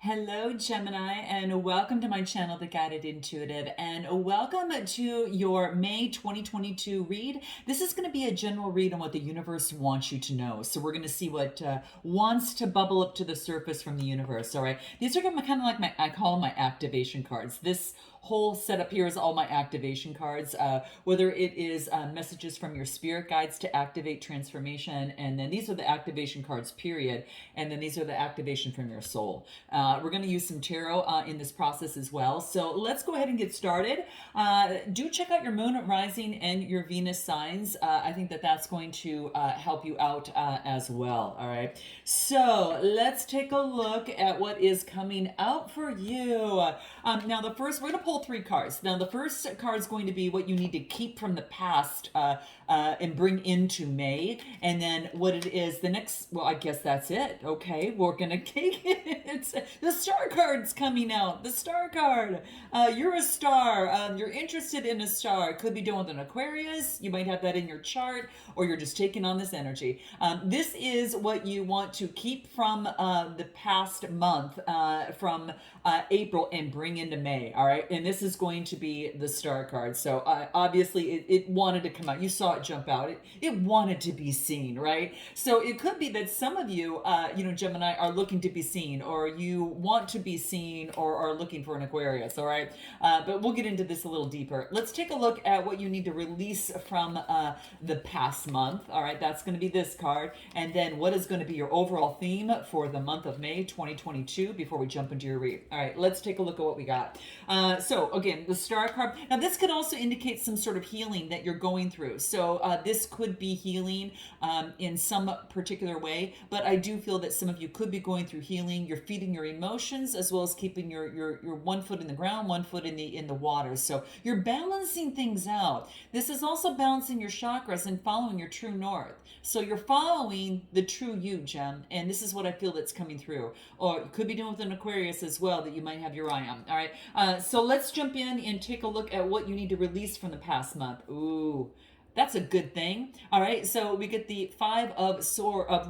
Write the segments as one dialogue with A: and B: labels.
A: Hello, Gemini, and welcome to my channel, The Guided Intuitive, and welcome to your May 2022 read. This is going to be a general read on what the universe wants you to know. So we're going to see what wants to bubble up to the surface from the universe, all right? These are kind of like I call them my activation cards. This whole setup here is all my activation cards, whether it is messages from your spirit guides to activate transformation, and then these are the activation cards, period, and then these are the activation from your soul. We're going to use some tarot in this process as well. So let's go ahead and get started. Do check out your moon, rising, and your Venus signs. I think that that's going to help you out as well. All right. So let's take a look at what is coming out for you. Now, we're going to pull three cards. Now, the first card is going to be what you need to keep from the past and bring into May. And then what it is, the next, well, I guess that's it. Okay. We're going to take it. The star card's coming out. The star card. You're a star. You're interested in a star. It could be dealing with an Aquarius. You might have that in your chart, or you're just taking on this energy. This is what you want to keep from the past month, from April, and bring into May. All right. And this is going to be the star card. So obviously it wanted to come out. You saw it jump out. It wanted to be seen, right? So it could be that some of you, Gemini, are looking to be seen, or you want to be seen, or are looking for an Aquarius, all right? But we'll get into this a little deeper. Let's take a look at what you need to release from the past month, all right? That's going to be this card. And then what is going to be your overall theme for the month of May 2022 before we jump into your read. All right, let's take a look at what we got. So again, the star card. Now this could also indicate some sort of healing that you're going through. So this could be healing in some particular way, but I do feel that some of you could be going through healing. You're feeding your emotions as well as keeping your one foot in the ground, one foot in the water. So you're balancing things out. This is also balancing your chakras and following your true north. So you're following the true you, Gem, and this is what I feel that's coming through. Or you could be dealing with an Aquarius as well that you might have your eye on. All right. So let's jump in and take a look at what you need to release from the past month. Ooh. That's a good thing. All right, so we get the Five of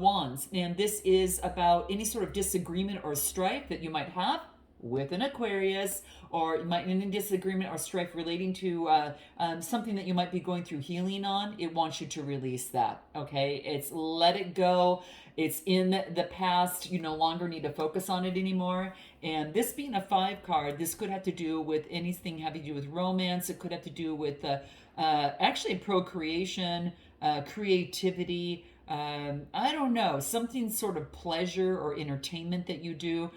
A: Wands, and this is about any sort of disagreement or strife that you might have with an Aquarius, or you might in a disagreement or strife relating to something that you might be going through healing on. It wants you to release that, okay? It's let it go. It's in the past. You no longer need to focus on it anymore. And this being a 5 card, this could have to do with anything having to do with romance. It could have to do with actually procreation, creativity, I don't know, something sort of pleasure or entertainment that you do.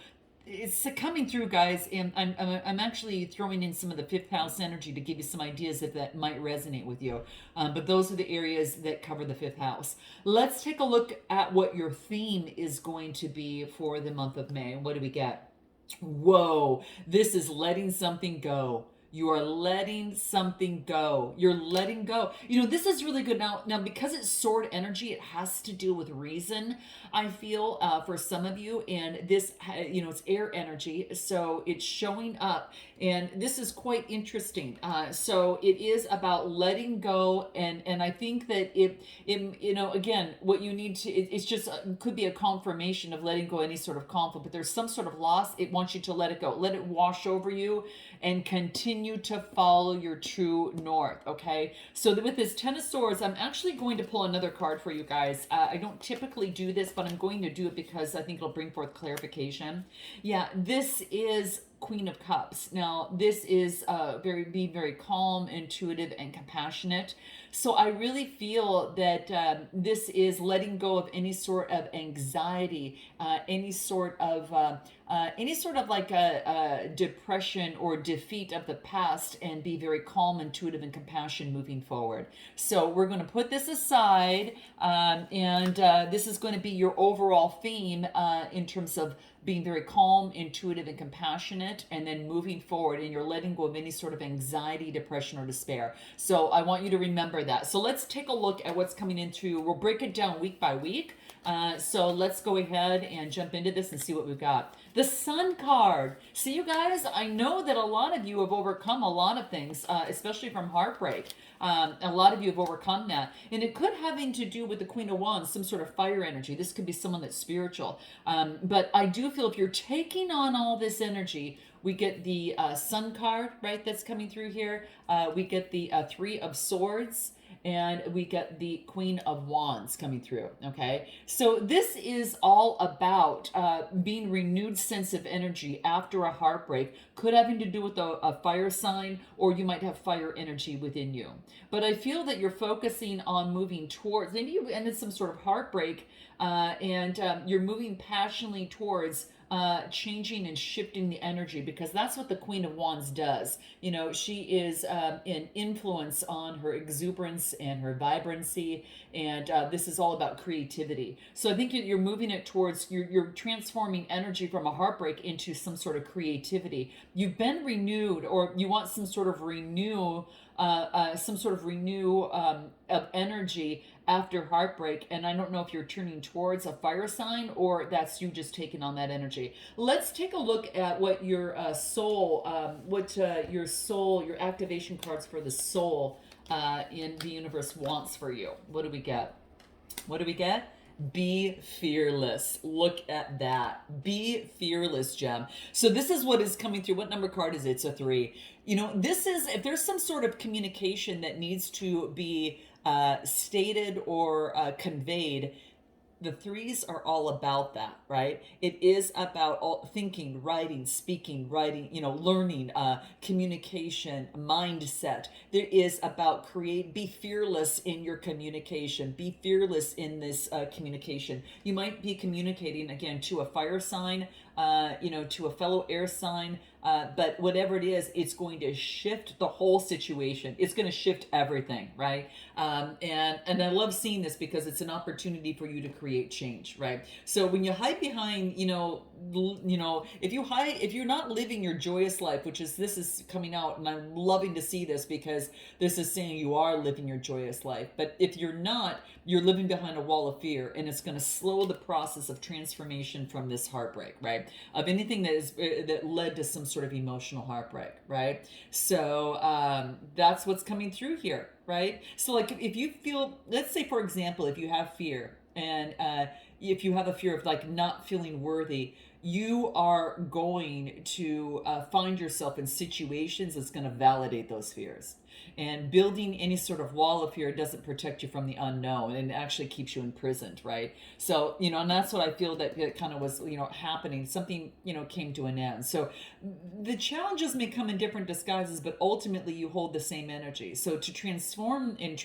A: It's coming through, guys, and I'm actually throwing in some of the fifth house energy to give you some ideas if that might resonate with you. But those are the areas that cover the fifth house. Let's take a look at what your theme is going to be for the month of May. What do we get? Whoa, this is letting something go. You are letting something go. You're letting go. This is really good. Now, because it's sword energy, it has to do with reason, I feel, for some of you. And this, it's air energy. So it's showing up. And this is quite interesting. So it is about letting go. And I think that again, what you need to, it's just, could be a confirmation of letting go any sort of conflict. But there's some sort of loss. It wants you to let it go. Let it wash over you and continue to follow your true north, okay? So with this Ten of Swords, I'm actually going to pull another card for you guys. I don't typically do this, but I'm going to do it because I think it'll bring forth clarification. Yeah, this is Queen of Cups. Now, this is being very calm, intuitive, and compassionate. So I really feel that this is letting go of any sort of anxiety, any sort of like a depression or defeat of the past, and be very calm, intuitive, and compassion moving forward. So we're going to put this aside, and this is going to be your overall theme in terms of being very calm, intuitive, and compassionate, and then moving forward, and you're letting go of any sort of anxiety, depression, or despair. So I want you to remember that. So let's take a look at what's coming into, we'll break it down week by week. So let's go ahead and jump into this and see what we've got. The Sun card. See, you guys, I know that a lot of you have overcome a lot of things, especially from heartbreak. A lot of you have overcome that. And it could having to do with the Queen of Wands, some sort of fire energy. This could be someone that's spiritual. But I do feel if you're taking on all this energy, we get the Sun card, right, that's coming through here. We get the Three of Swords. And we get the Queen of Wands coming through, okay? So this is all about being renewed sense of energy after a heartbreak. Could having to do with a fire sign, or you might have fire energy within you. But I feel that you're focusing on moving towards, maybe you ended some sort of heartbreak, and you're moving passionately towards changing and shifting the energy, because that's what the Queen of Wands does. You know, she is an influence on her exuberance and her vibrancy, and this is all about creativity. So I think you're moving it towards, you're transforming energy from a heartbreak into some sort of creativity. You've been renewed, or you want some sort of renew of energy after heartbreak. And I don't know if you're turning towards a fire sign or that's you just taking on that energy. Let's take a look at what your your activation cards for the soul in the universe wants for you. What do we get? What do we get? Be fearless. Look at that. Be fearless, Gem. So this is what is coming through. What number card is it? It's a 3. You know, this is, if there's some sort of communication that needs to be stated or conveyed, the 3s are all about that, right? It is about all thinking, writing, speaking, writing, you know, learning, communication, mindset. There is about be fearless in your communication. Be fearless in this communication. You might be communicating, again, to a fire sign, to a fellow air sign, but whatever it is, it's going to shift the whole situation. It's going to shift everything, right? And I love seeing this because it's an opportunity for you to create change, right? So when you hide behind, if you're not living your joyous life, this is coming out, and I'm loving to see this because this is saying you are living your joyous life. But if you're not, you're living behind a wall of fear, and it's going to slow the process of transformation from this heartbreak, right? Of anything that led to some sort of emotional heartbreak, right? So that's what's coming through here, right? So like if you feel, let's say for example, if you have fear, and if you have a fear of like not feeling worthy, you are going to find yourself in situations that's going to validate those fears. And building any sort of wall of fear doesn't protect you from the unknown, and actually keeps you imprisoned, right? So, and that's what I feel that it kind of was, happening. Something, came to an end. So the challenges may come in different disguises, but ultimately you hold the same energy. So to transform and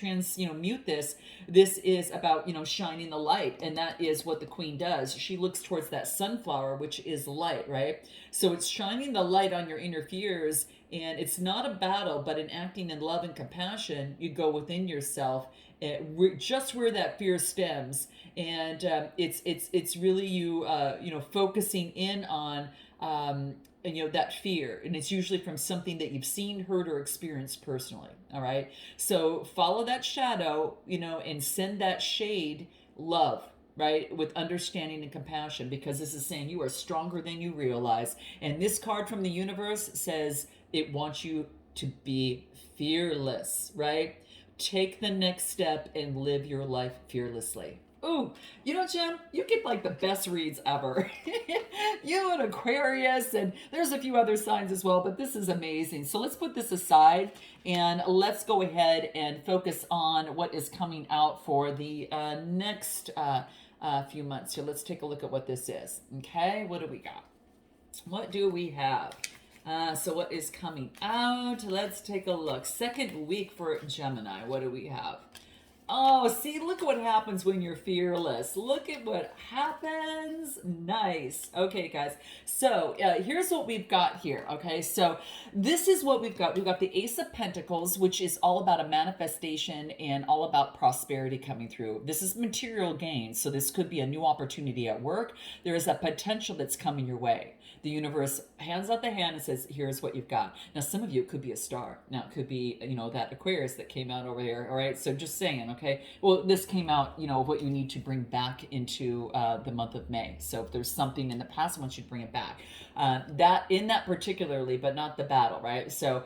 A: mute this is about, shining the light. And that is what the Queen does. She looks towards that sunflower, which is light, right? So it's shining the light on your inner fears. And it's not a battle, but in acting in love and compassion, you go within yourself, just where that fear stems, and it's really you focusing in on that fear, and it's usually from something that you've seen, heard, or experienced personally. All right, so follow that shadow, and send that shade love. Right, with understanding and compassion, because this is saying you are stronger than you realize. And this card from the universe says it wants you to be fearless, right? Take the next step and live your life fearlessly. Ooh, Jem, you get like the best reads ever. You and Aquarius, and there's a few other signs as well, but this is amazing. So let's put this aside and let's go ahead and focus on what is coming out for the next few months. So let's take a look at what this is. Okay, what do we got? What do we have? So what is coming out? Let's take a look. Second week for Gemini. What do we have? Oh, see, look at what happens when you're fearless. Look at what happens. Nice. Okay, guys. So here's what we've got here. Okay, so this is what we've got. We've got the Ace of Pentacles, which is all about a manifestation and all about prosperity coming through. This is material gain. So this could be a new opportunity at work. There is a potential that's coming your way. The universe hands out the hand and says, here's what you've got. Now, some of you, it could be a star. Now, it could be, that Aquarius that came out over here. All right. So just saying, Okay. Well, this came out, what you need to bring back into the month of May. So if there's something in the past, I want you to bring it back. That particularly, but not the battle, right? So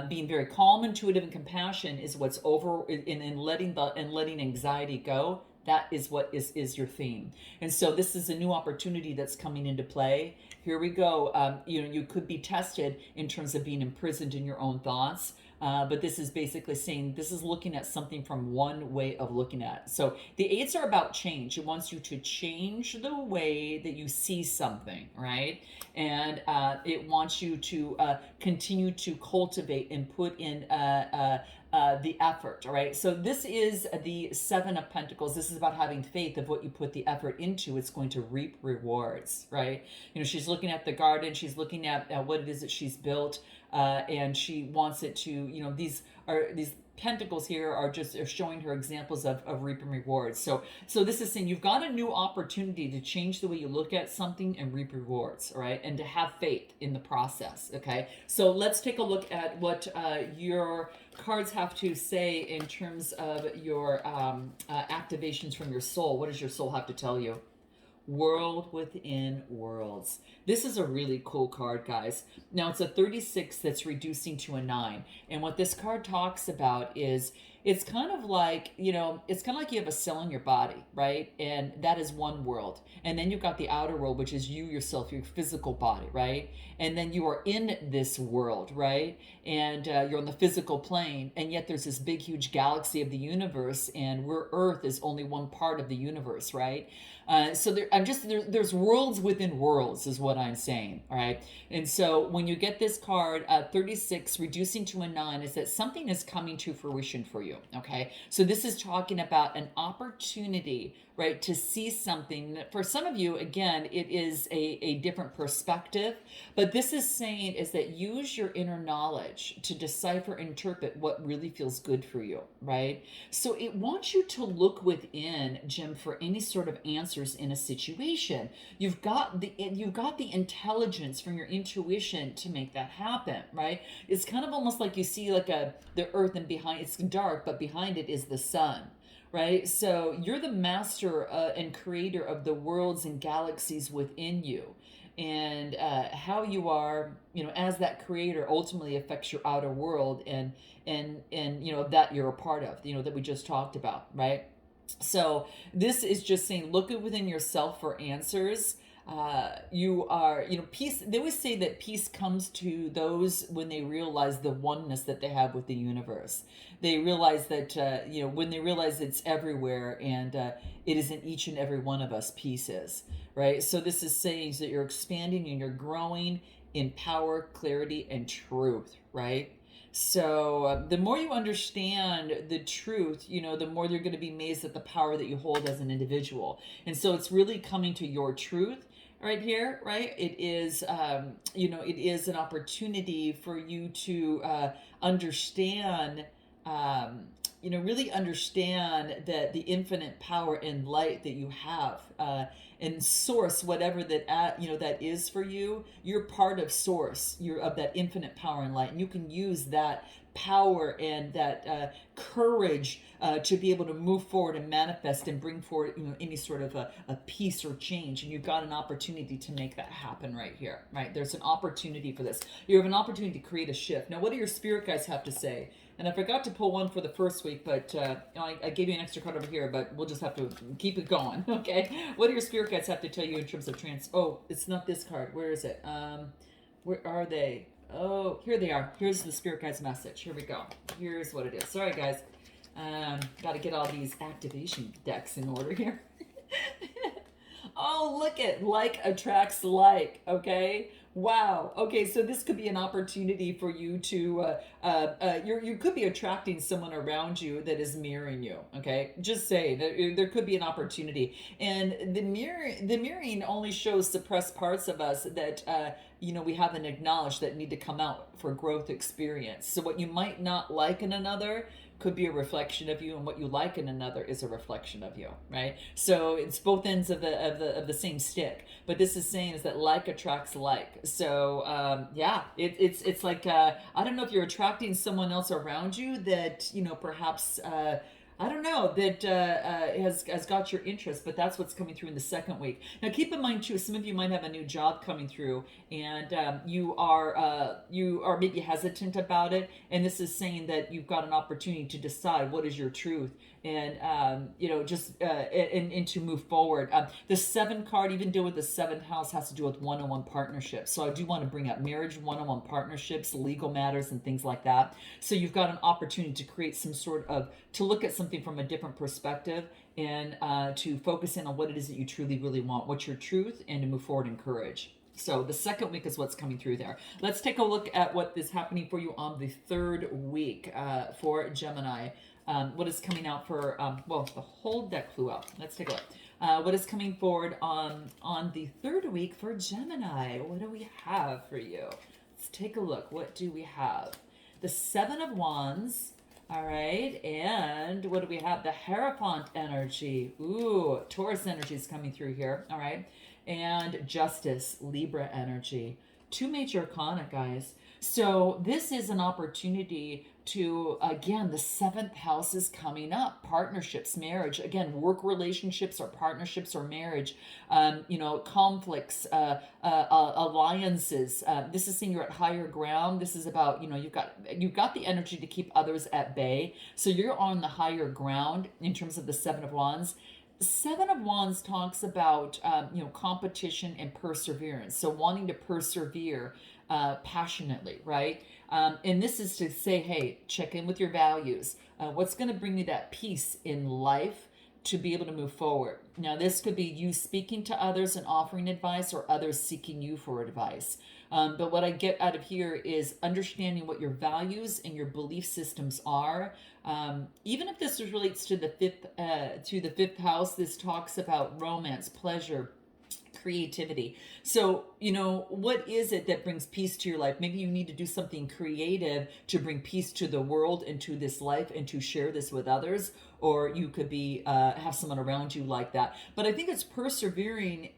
A: being very calm, intuitive, and compassion is what's over in letting anxiety go. That is what is your theme. And so this is a new opportunity that's coming into play. Here we go. You could be tested in terms of being imprisoned in your own thoughts. But this is basically saying this is looking at something from one way of looking at it. So the eights are about change. It wants you to change the way that you see something, right? And it wants you to continue to cultivate and put in the effort, all right? So this is the Seven of Pentacles. This is about having faith of what you put the effort into. It's going to reap rewards, right? She's looking at the garden. She's looking at what it is that she's built, and she wants it to, these pentacles here are showing her examples of reaping rewards. So this is saying you've got a new opportunity to change the way you look at something and reap rewards, all right? And to have faith in the process, okay? So let's take a look at what your cards have to say in terms of your activations from your soul. What does your soul have to tell you? World within worlds. This is a really cool card, guys. Now it's a 36 that's reducing to a 9. And what this card talks about is it's kind of like, you have a cell in your body, right? And that is one world. And then you've got the outer world, which is you yourself, your physical body, right? And then you are in this world, right? And you're on the physical plane. And yet there's this big, huge galaxy of the universe. And Earth is only one part of the universe, right? So there's worlds within worlds is what I'm saying, all right? And so when you get this card, 36 reducing to a 9 is that something is coming to fruition for you, okay? So this is talking about an opportunity, right, to see something. For some of you, again, it is a different perspective, but this is saying is that use your inner knowledge to decipher, interpret what really feels good for you, right? So it wants you to look within, Jim, for any sort of answers in a situation. You've got the intelligence from your intuition to make that happen, right? It's kind of almost like you see like the earth, and behind it's dark, but behind it is the sun. Right? So you're the master and creator of the worlds and galaxies within you. And how you are, as that creator ultimately affects your outer world and that you're a part of, that we just talked about, right? So this is just saying, look within yourself for answers. You are, peace. They always say that peace comes to those when they realize the oneness that they have with the universe. They realize that, when they realize it's everywhere and it is in each and every one of us, peace is, right? So this is saying that you're expanding and you're growing in power, clarity, and truth, right? So the more you understand the truth, the more you're going to be amazed at the power that you hold as an individual. And so it's really coming to your truth right here, right? It is, it is an opportunity for you to understand, really understand that the infinite power and light that you have, and source, whatever that that is for you. You're part of source. You're of that infinite power and light, and you can use that power and that courage to be able to move forward and manifest and bring forward any sort of a peace or change. And you've got an opportunity to make that happen right here, right? There's an opportunity for this. You have an opportunity to create a shift. Now, what do your spirit guides have to say? And I forgot to pull one for the first week, but I gave you an extra card over here, but we'll just have to keep it going, okay? What do your spirit guides have to tell you in terms of Oh, it's not this card. Where is it? Where are they? Oh, here they are. Here's the spirit guides message. Here we go. Here's what it is. Sorry, guys. Got to get all these activation decks in order here. Oh, look at like attracts like, okay? Wow. Okay, so this could be an opportunity for you to, you could be attracting someone around you that is mirroring you, okay? Just say that there could be an opportunity. And the mirroring only shows suppressed parts of us that, we haven't acknowledged that need to come out for growth experience. So what you might not like in another could be a reflection of you, and what you like in another is a reflection of you, right? So it's both ends of the same stick. But this is saying is that like attracts like. So it's like I don't know if you're attracting someone else around you that perhaps I don't know, that has got your interest, but that's what's coming through in the second week. Now, keep in mind too, some of you might have a new job coming through, and you are maybe hesitant about it. And this is saying that you've got an opportunity to decide what is your truth, and and to move forward. The seven card, even deal with the seventh house, has to do with one-on-one partnerships. So I do want to bring up marriage, one-on-one partnerships, legal matters, and things like that. So you've got an opportunity to create some sort of, to look at something from a different perspective, and to focus in on what it is that you truly, really want, what's your truth, and to move forward in courage. So the second week is what's coming through there. Let's take a look at what is happening for you on the third week for Gemini. What is coming out for, well, the whole deck flew out. Let's take a look. What is coming forward on the third week for Gemini? What do we have for you? Let's take a look. What do we have? The Seven of Wands. All right, and what do we have? The Hierophant energy. Ooh, Taurus energy is coming through here. All right, and Justice, Libra energy. Two major arcana, guys. So this is an opportunity to, again, the seventh house is coming up. Partnerships, marriage, again, work relationships or partnerships or marriage, conflicts, alliances. This is saying you're at higher ground. This is about, you've got the energy to keep others at bay. So you're on the higher ground in terms of the Seven of Wands. Seven of Wands talks about competition and perseverance. So wanting to persevere passionately, right? And this is to say, hey, check in with your values. What's going to bring you that peace in life to be able to move forward? Now, this could be you speaking to others and offering advice, or others seeking you for advice. But what I get out of here is understanding what your values and your belief systems are. Even if this relates to the fifth house, this talks about romance, pleasure, creativity. So, what is it that brings peace to your life? Maybe you need to do something creative to bring peace to the world and to this life and to share this with others. Or you could be have someone around you like that. But I think it's persevering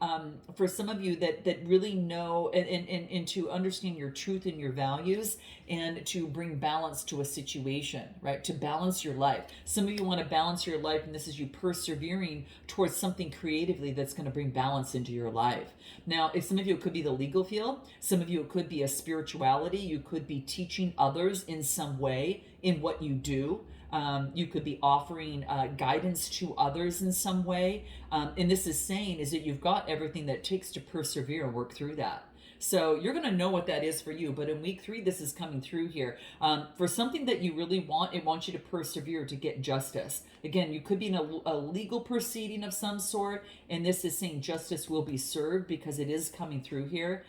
A: for some of you that really know and to understand your truth and your values, and to bring balance to a situation, right? To balance your life. Some of you want to balance your life, and this is you persevering towards something creatively that's going to bring balance into your life. Now, if some of you, it could be the legal field. Some of you, it could be a spirituality. You could be teaching others in some way in what you do. You could be offering guidance to others in some way. And this is saying is that you've got everything that it takes to persevere and work through that. So you're going to know what that is for you. But in week 3, this is coming through here. For something that you really want, it wants you to persevere to get justice. Again, you could be in a legal proceeding of some sort. And this is saying justice will be served because it is coming through here.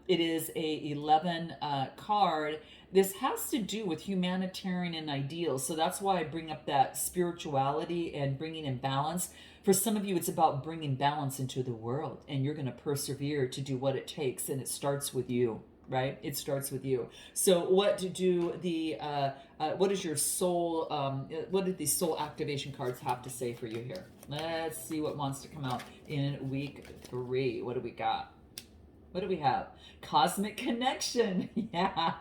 A: It is a 11 card. This has to do with humanitarian and ideals. So that's why I bring up that spirituality and bringing in balance. For some of you, it's about bringing balance into the world, and you're going to persevere to do what it takes. And it starts with you, right? It starts with you. So what to do what is your soul, what did these soul activation cards have to say for you here? Let's see what wants to come out in week 3. What do we got? What do we have? Cosmic connection. Yeah.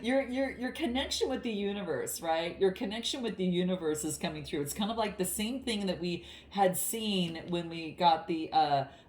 A: Your connection with the universe, right? Your connection with the universe is coming through. It's kind of like the same thing that we had seen when we got the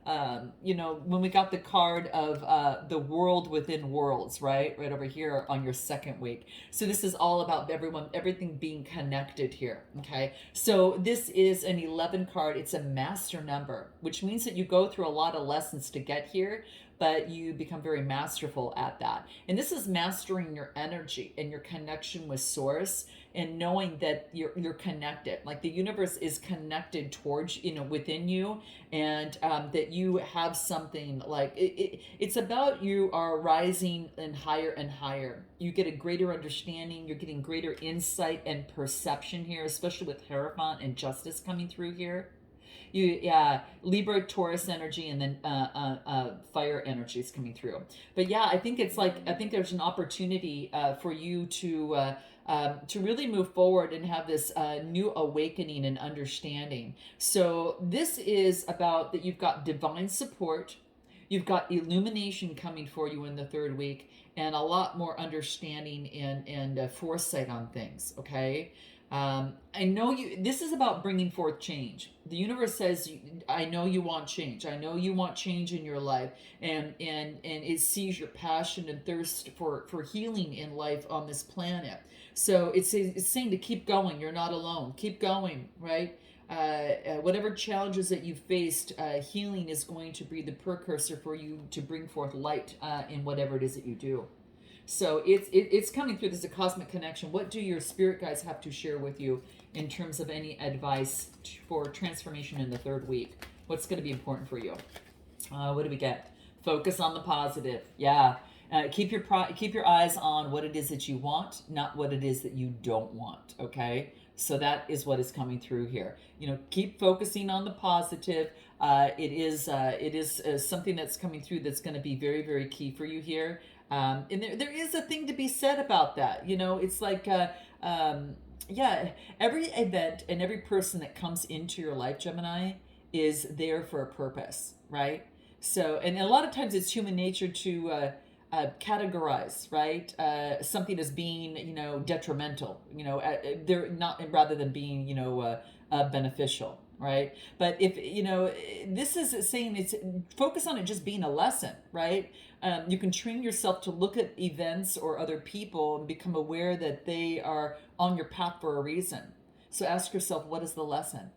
A: when we got the card of the world within worlds, right? Right over here on your second week. So this is all about everything being connected here. Okay. So this is an 11 card. It's a master number, which means that you go through a lot of lessons to get here, but you become very masterful at that. And this is mastering your energy and your connection with source, and knowing that you're connected. Like the universe is connected towards, within you, and that you have something like, it's about you are rising and higher. You get a greater understanding, you're getting greater insight and perception here, especially with Hierophant and Justice coming through here. Libra, Taurus energy, and then fire energy is coming through. But yeah, I think there's an opportunity for you to really move forward and have this new awakening and understanding. So this is about that you've got divine support, you've got illumination coming for you in the third week, and a lot more understanding and foresight on things. Okay. I know this is about bringing forth change. The universe says, I know you want change. I know you want change in your life. And it sees your passion and thirst for healing in life on this planet. So it's saying to keep going. You're not alone. Keep going, right? Whatever challenges that you faced, healing is going to be the precursor for you to bring forth light in whatever it is that you do. So it's coming through. There's a cosmic connection. What do your spirit guides have to share with you in terms of any advice for transformation in the third week? What's going to be important for you? What do we get? Focus on the positive. Yeah. Keep your eyes on what it is that you want, not what it is that you don't want. Okay. So that is what is coming through here. Keep focusing on the positive. It is something that's coming through that's going to be very, very key for you here. And there is a thing to be said about that. It's like, yeah, every event and every person that comes into your life, Gemini, is there for a purpose, right? So, and a lot of times it's human nature to categorize, right? Something as being, detrimental, they're not, rather than being, beneficial, right? But if, this is saying it's focus on it just being a lesson, right? You can train yourself to look at events or other people and become aware that they are on your path for a reason. So ask yourself, what is the lesson?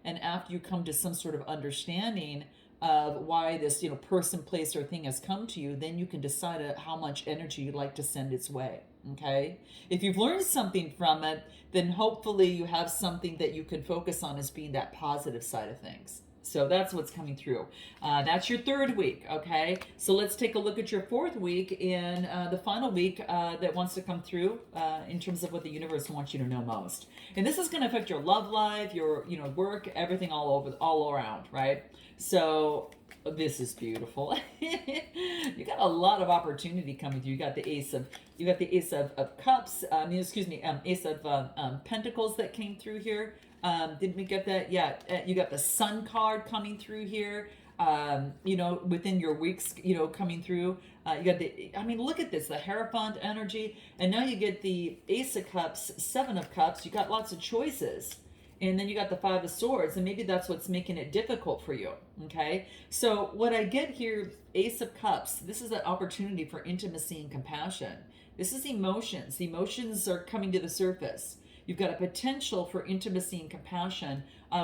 A: And after you come to some sort of understanding of why this, person, place, or thing has come to you, then you can decide how much energy you'd like to send its way. Okay? If you've learned something from it, then hopefully you have something that you can focus on as being that positive side of things. So that's what's coming through. That's your third week, okay? So let's take a look at your fourth week and the final week that wants to come through in terms of what the universe wants you to know most. And this is going to affect your love life, your work, everything all around, right? So this is beautiful. You got a lot of opportunity coming through. You got the Ace of Cups. Ace of Pentacles that came through here. Did we get that? Yeah. You got the Sun card coming through here. Within your weeks, coming through. You got look at this, the Hierophant energy. And now you get the Ace of Cups, Seven of Cups. You got lots of choices. And then you got the Five of Swords, and maybe that's what's making it difficult for you, okay? So what I get here, Ace of Cups, this is an opportunity for intimacy and compassion. This is emotions. The emotions are coming to the surface. You've got a potential for intimacy and compassion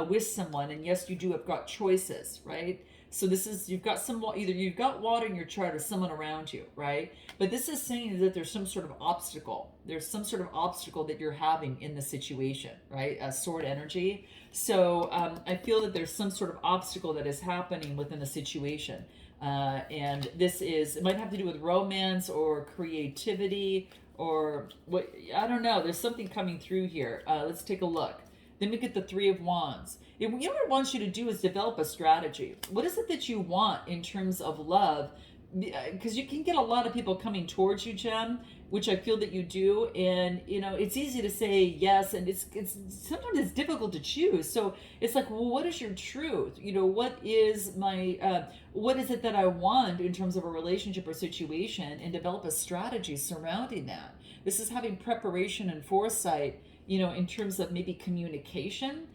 A: with someone, and yes, you do have got choices, right? So this is, you've got either you've got water in your chart or someone around you, right? But this is saying that there's some sort of obstacle. There's some sort of obstacle that you're having in the situation, right? Sword energy. So I feel that there's some sort of obstacle that is happening within the situation. And it might have to do with romance or creativity or what, I don't know. There's something coming through here. Let's take a look. Then we get the Three of Wands. What it wants you to do is develop a strategy. What is it that you want in terms of love? Because you can get a lot of people coming towards you, Gem, which I feel that you do. And, it's easy to say yes, and it's sometimes it's difficult to choose. So it's like, well, what is your truth? What is what is it that I want in terms of a relationship or situation, and develop a strategy surrounding that. This is having preparation and foresight, in terms of maybe communication,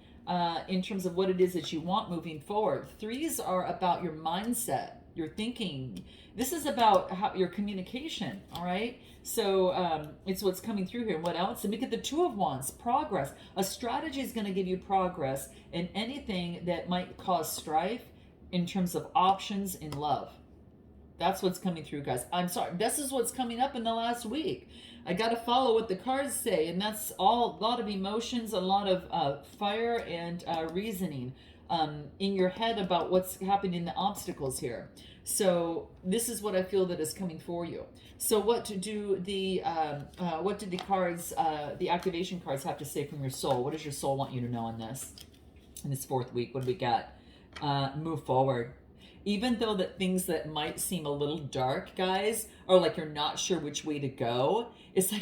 A: in terms of what it is that you want moving forward. Threes are about your mindset, your thinking. This is about your communication, all right? So it's what's coming through here. What else? And we get the Two of Wands, progress. A strategy is going to give you progress in anything that might cause strife in terms of options in love. That's what's coming through, guys. I'm sorry. This is what's coming up in the last week. I got to follow what the cards say, and that's a lot of emotions, a lot of fire and reasoning in your head about what's happening in the obstacles here. So this is what I feel that is coming for you. So what do the cards, the activation cards, have to say from your soul? What does your soul want you to know in this fourth week? What do we got? Move forward. Even though that things that might seem a little dark, guys, or like you're not sure which way to go, it's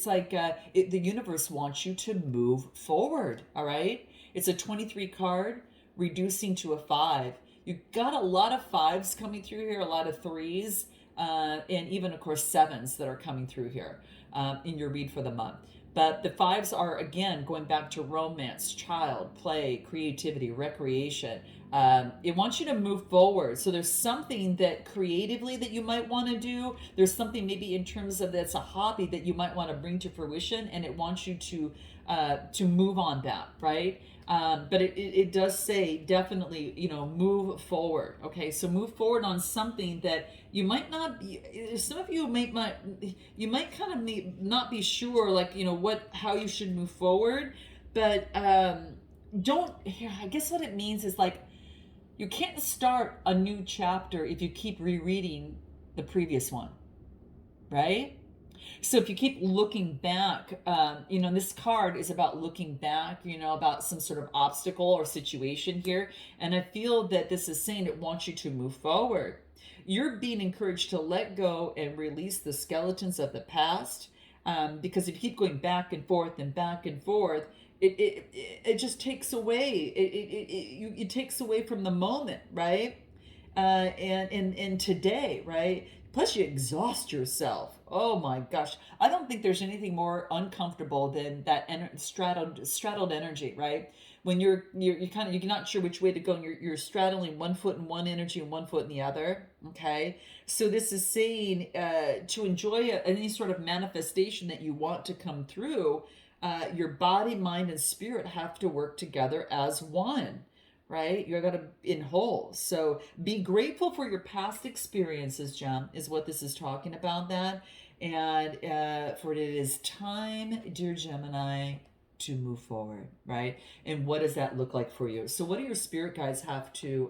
A: like the universe wants you to move forward. All right. It's a 23 card reducing to a 5. You got a lot of 5s coming through here, a lot of 3s, and even of course 7s that are coming through here in your read for the month. But the fives are, again, going back to romance, child, play, creativity, recreation. It wants you to move forward. So there's something that creatively that you might want to do. There's something maybe in terms of that's a hobby that you might want to bring to fruition, and it wants you to move on that, right? But it does say definitely, move forward. Okay, so move forward on something that you might not be. Some of you you might kind of not be sure, like how you should move forward. But don't. Here, I guess what it means is like you can't start a new chapter if you keep rereading the previous one, right? So if you keep looking back, this card is about looking back, about some sort of obstacle or situation here. And I feel that this is saying it wants you to move forward. You're being encouraged to let go and release the skeletons of the past. Because if you keep going back and forth, it just takes away. It takes away from the moment, right? And today, right? Plus, you exhaust yourself. Oh my gosh. I don't think there's anything more uncomfortable than that straddled energy, right? When you're not sure which way to go, and you're straddling one foot in one energy and one foot in the other. Okay. So this is saying to enjoy any sort of manifestation that you want to come through, your body, mind, and spirit have to work together as one. Right? You're going to in whole. So be grateful for your past experiences, Gem, is what this is talking about that. And for it is time, dear Gemini, to move forward, right? And what does that look like for you? So what do your spirit guides have to,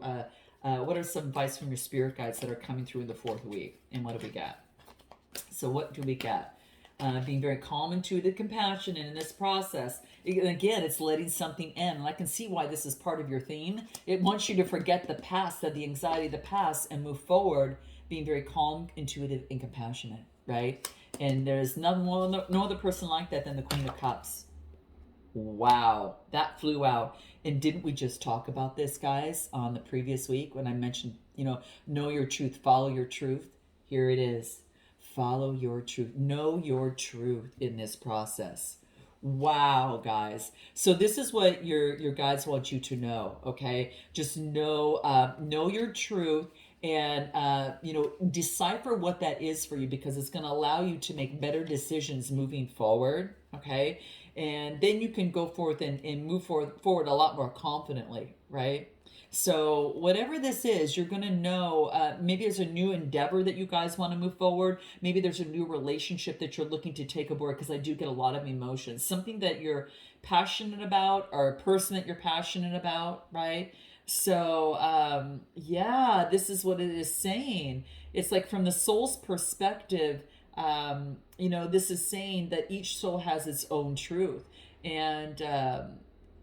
A: what are some advice from your spirit guides that are coming through in the fourth week? And what do we got? So what do we got? Being very calm, intuitive, compassionate in this process. Again, it's letting something end. And I can see why this is part of your theme. It wants you to forget the past, the anxiety of the past, and move forward, being very calm, intuitive, and compassionate, right? And there's no other person like that than the Queen of Cups. Wow, that flew out. And didn't we just talk about this, guys, on the previous week when I mentioned, know your truth, follow your truth? Here it is. Follow your truth. Know your truth in this process. Wow, guys. So this is what your guides want you to know, okay? Just know your truth, and decipher what that is for you, because it's going to allow you to make better decisions moving forward, okay? And then you can go forth and move forward a lot more confidently, right? So whatever this is, you're going to know, maybe there's a new endeavor that you guys want to move forward. Maybe there's a new relationship that you're looking to take aboard, because I do get a lot of emotions. Something that you're passionate about, or a person that you're passionate about, right? So, this is what it is saying. It's like from the soul's perspective, this is saying that each soul has its own truth. And,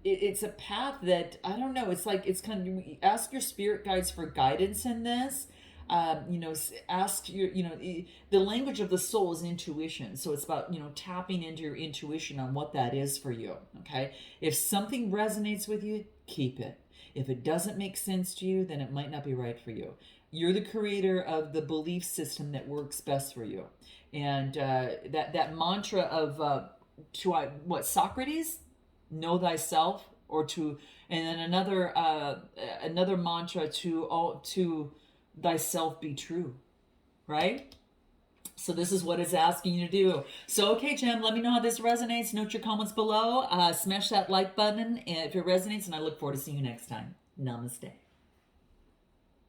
A: it's a path that, I don't know, it's like, it's kind of, ask your spirit guides for guidance in this. Ask your, the language of the soul is intuition. So it's about, tapping into your intuition on what that is for you. Okay. If something resonates with you, keep it. If it doesn't make sense to you, then it might not be right for you. You're the creator of the belief system that works best for you. And that mantra of Socrates? Know thyself, and then another mantra to thyself be true, right? So this is what it's asking you to do. So, okay, Gem, let me know how this resonates. Note your comments below. Smash that like button if it resonates, and I look forward to seeing you next time. Namaste.